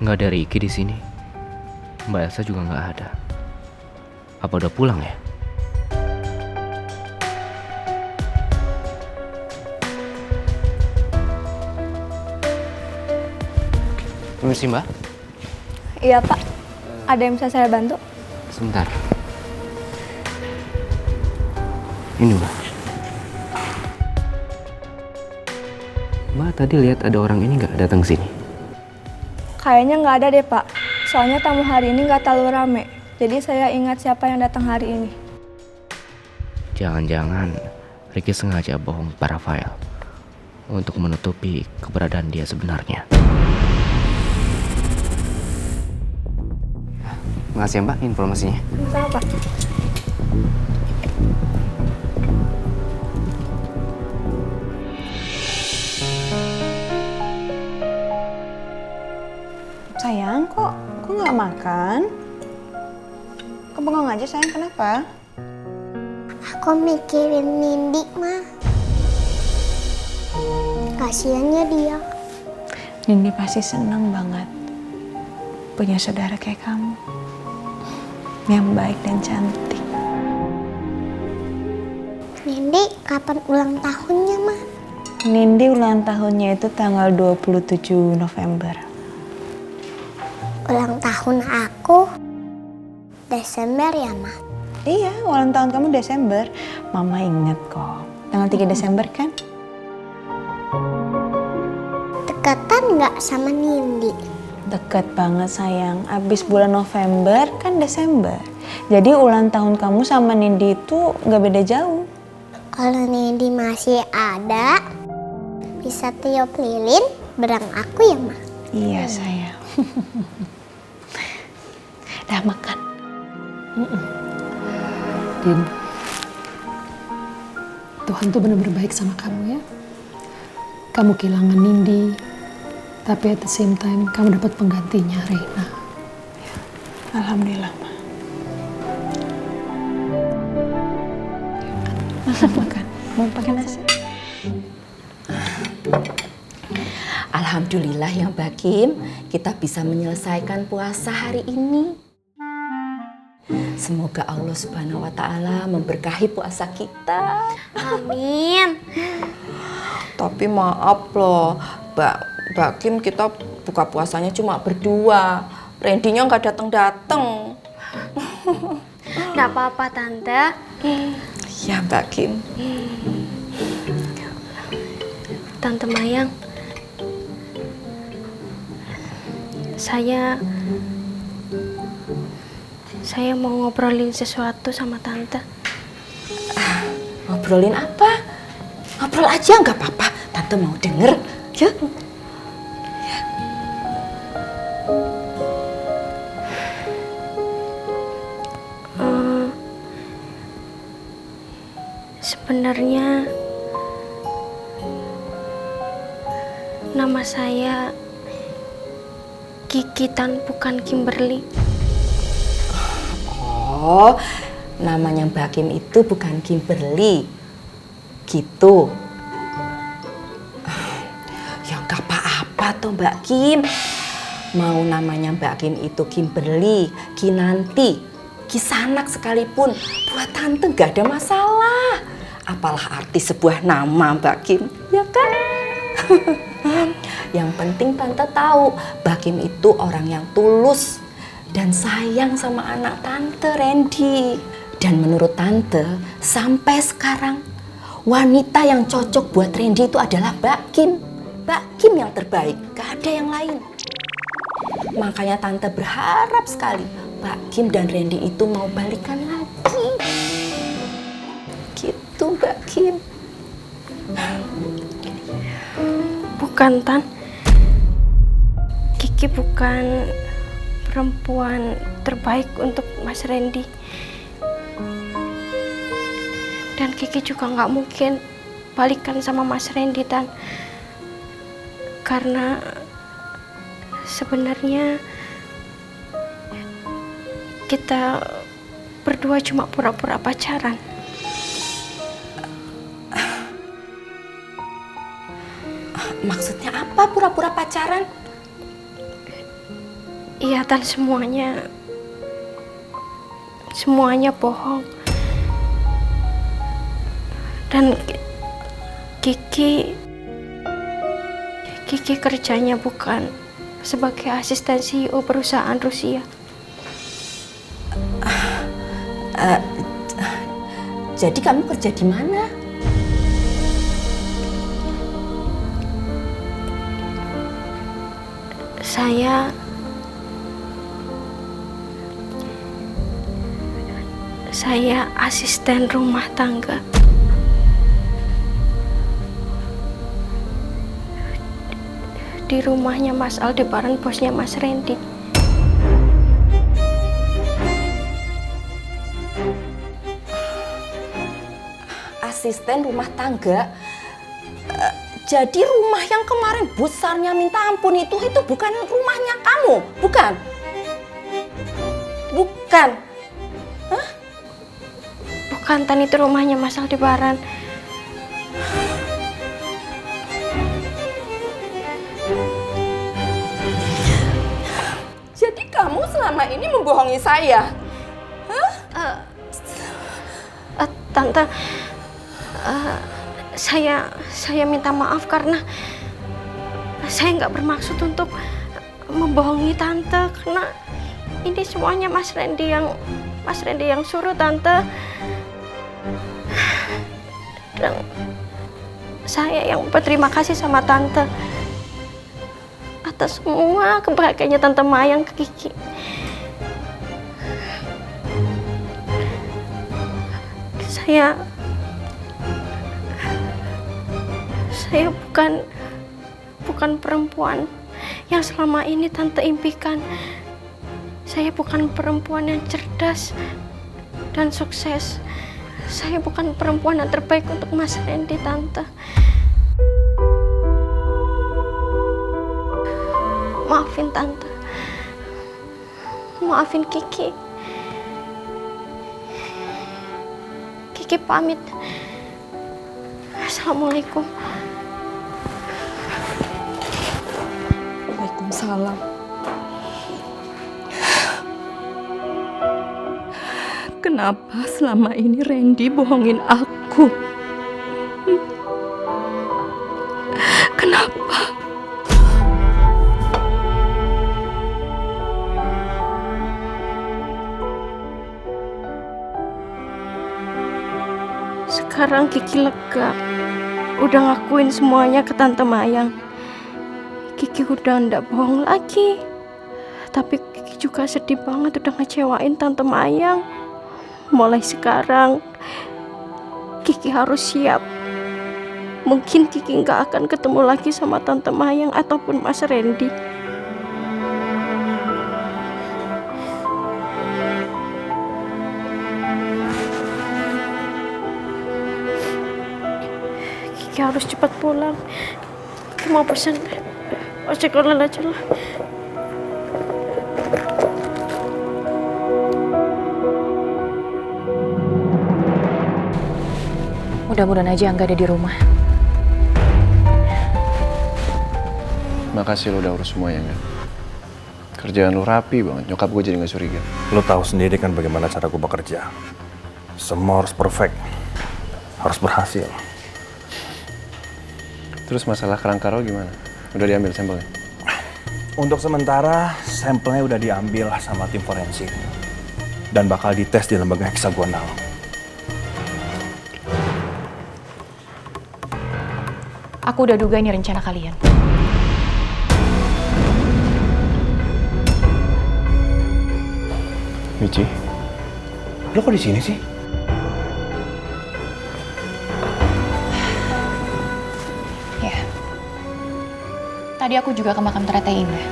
Nggak ada Ricky di sini. Mbak Elsa juga nggak ada. Apa udah pulang ya? Permisi Mbak. Iya Pak, ada yang bisa saya bantu? Sebentar. Ini Mbak. Mbak tadi lihat ada orang ini nggak datang sini? Kayaknya nggak ada deh Pak, soalnya tamu hari ini nggak terlalu rame. Jadi saya ingat siapa yang datang hari ini. Jangan-jangan Ricky sengaja bohong para Rafael untuk menutupi keberadaan dia sebenarnya. Makasih ya Mbak informasinya. Sama Pak. Sayang, kok nggak makan? Kok bengong aja sayang, kenapa? Aku mikirin Nindi, Ma. Kasiannya dia. Nindi pasti seneng banget punya saudara kayak kamu. Yang baik dan cantik. Nindi kapan ulang tahunnya, Ma? Nindi ulang tahunnya itu tanggal 27 November. Ulang tahun aku Desember ya, Ma? Iya, ulang tahun kamu Desember. Mama inget kok. Tanggal 3 Desember kan? Dekatan nggak sama Nindi? Deket banget sayang. Abis bulan November kan Desember. Jadi ulang tahun kamu sama Nindi itu gak beda jauh. Kalau Nindi masih ada, bisa tiup lilin bareng aku ya, Ma? Iya sayang. Dah makan. Din, Tuhan tuh benar-benar baik sama kamu ya. Kamu kehilangan Nindi, tapi at the same time kamu dapat penggantinya, Reina. Alhamdulillah, Ma. Makan. Mau pakai nasi? Alhamdulillah ya Mbak Kim, kita bisa menyelesaikan puasa hari ini. Semoga Allah Subhanahu wa Ta'ala memberkahi puasa kita. Amin. Tapi maaf loh, Mbak Kim, kita buka puasanya cuma berdua. Randy-nya nggak datang-datang. Nggak apa-apa Tante. Ya Mbak Kim. Tante Mayang, saya mau ngobrolin sesuatu sama Tante. Ngobrolin apa? Ngobrol aja nggak apa-apa. Tante mau denger. Ya. Sebenarnya nama saya Kiki Tan, bukan Kimberly. Oh, namanya Mbak Kim itu bukan Kimberly. Gitu. Ya nggak apa-apa tuh Mbak Kim. Mau namanya Mbak Kim itu Kimberly, Kinanti, Kisanak sekalipun, buat Tante nggak ada masalah. Apalah arti sebuah nama Mbak Kim, ya kan? Yang penting Tante tahu Mbak Kim itu orang yang tulus dan sayang sama anak Tante, Randy. Dan menurut Tante, sampai sekarang wanita yang cocok buat Randy itu adalah Mbak Kim. Mbak Kim yang terbaik, gak ada yang lain. Makanya Tante berharap sekali Mbak Kim dan Randy itu mau balikan lagi. Gitu Mbak Kim. Bukan Tan, Kiki bukan perempuan terbaik untuk Mas Randy. Dan Kiki juga nggak mungkin balikan sama Mas Randy, Tan. Karena sebenarnya kita berdua cuma pura-pura pacaran. Maksudnya apa pura-pura pacaran? Iya, Tan, semuanya bohong. Dan Kiki kerjanya bukan sebagai asisten CEO perusahaan Rusia. Jadi kamu kerja di mana? Saya asisten rumah tangga. Di rumahnya Mas Aldebaran, bosnya Mas Randy. Asisten rumah tangga. Jadi rumah yang kemarin besarnya minta ampun itu bukan rumahnya kamu, bukan? Bukan. Hah? Bukan, Tan, itu rumahnya Mas Aldebaran. Jadi kamu selama ini membohongi saya? Tante, saya minta maaf karena saya nggak bermaksud untuk membohongi Tante, karena ini semuanya Mas Randy yang suruh, Tante. Dan saya yang berterima kasih sama Tante atas semua kebahagiaannya Tante Mayang ke Kiki. Saya bukan perempuan yang selama ini Tante impikan. Saya bukan perempuan yang cerdas dan sukses. Saya bukan perempuan yang terbaik untuk Mas Randy, Tante. Maafin Tante. Maafin Kiki. Kiki pamit. Assalamualaikum. Waalaikumsalam. Kenapa selama ini Randy bohongin aku? Kenapa? Sekarang Kiki lega. Udah ngakuin semuanya ke Tante Mayang. Kiki udah ndak bohong lagi. Tapi Kiki juga sedih banget udah ngecewain Tante Mayang. Mulai sekarang Kiki harus siap. Mungkin Kiki nggak akan ketemu lagi sama Tante Mayang ataupun Mas Randy. Kiki harus cepat pulang. Kiki mau pesen ojek online aja lah. Mudah-mudahan aja Angga ada di rumah. Makasih lo udah urus semuanya, kan? Kerjaan lo rapi banget, nyokap gue jadi gak curiga. Lo tahu sendiri kan bagaimana cara gue bekerja. Semua harus perfect, harus berhasil. Terus masalah kerangka lo gimana? Udah diambil sampelnya? Untuk sementara, sampelnya udah diambil sama tim forensik. Dan bakal dites di lembaga heksagonal. Aku udah duga ini rencana kalian. Michi, lo kok di sini sih? Ya. Tadi aku juga ke makam Terata Indah.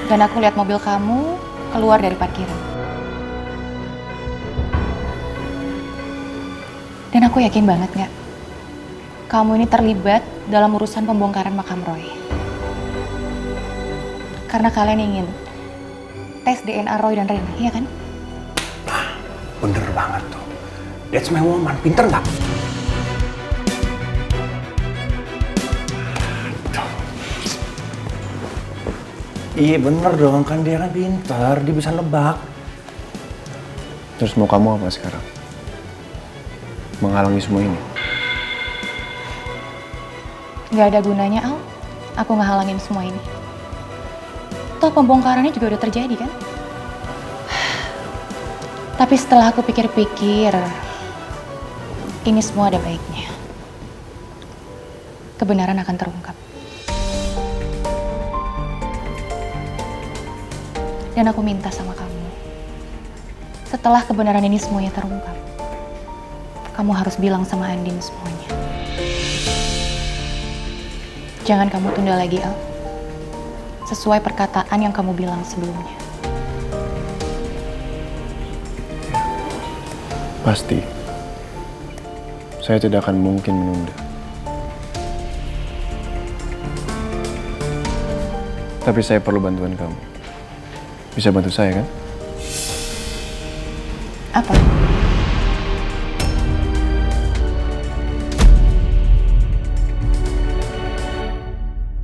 Dan aku lihat mobil kamu keluar dari parkiran. Dan aku yakin banget nggak, kamu ini terlibat dalam urusan pembongkaran makam Roy. Karena kalian ingin tes DNA Roy dan Rena, iya kan? Bener banget tuh. That's my woman, pinter nggak? Iya bener dong, kan dia kan pintar, dia bisa nebak. Terus mau kamu apa sekarang? Menghalangi semua ini? Gak ada gunanya, Al. Aku ngehalangin semua ini. Toh pembongkarannya juga udah terjadi kan? Tapi setelah aku pikir-pikir, ini semua ada baiknya. Kebenaran akan terungkap. Dan aku minta sama kamu, setelah kebenaran ini semuanya terungkap, kamu harus bilang sama Andin semuanya. Jangan kamu tunda lagi, Al. Sesuai perkataan yang kamu bilang sebelumnya. Pasti. Saya tidak akan mungkin menunda. Tapi saya perlu bantuan kamu. Bisa bantu saya kan? Apa?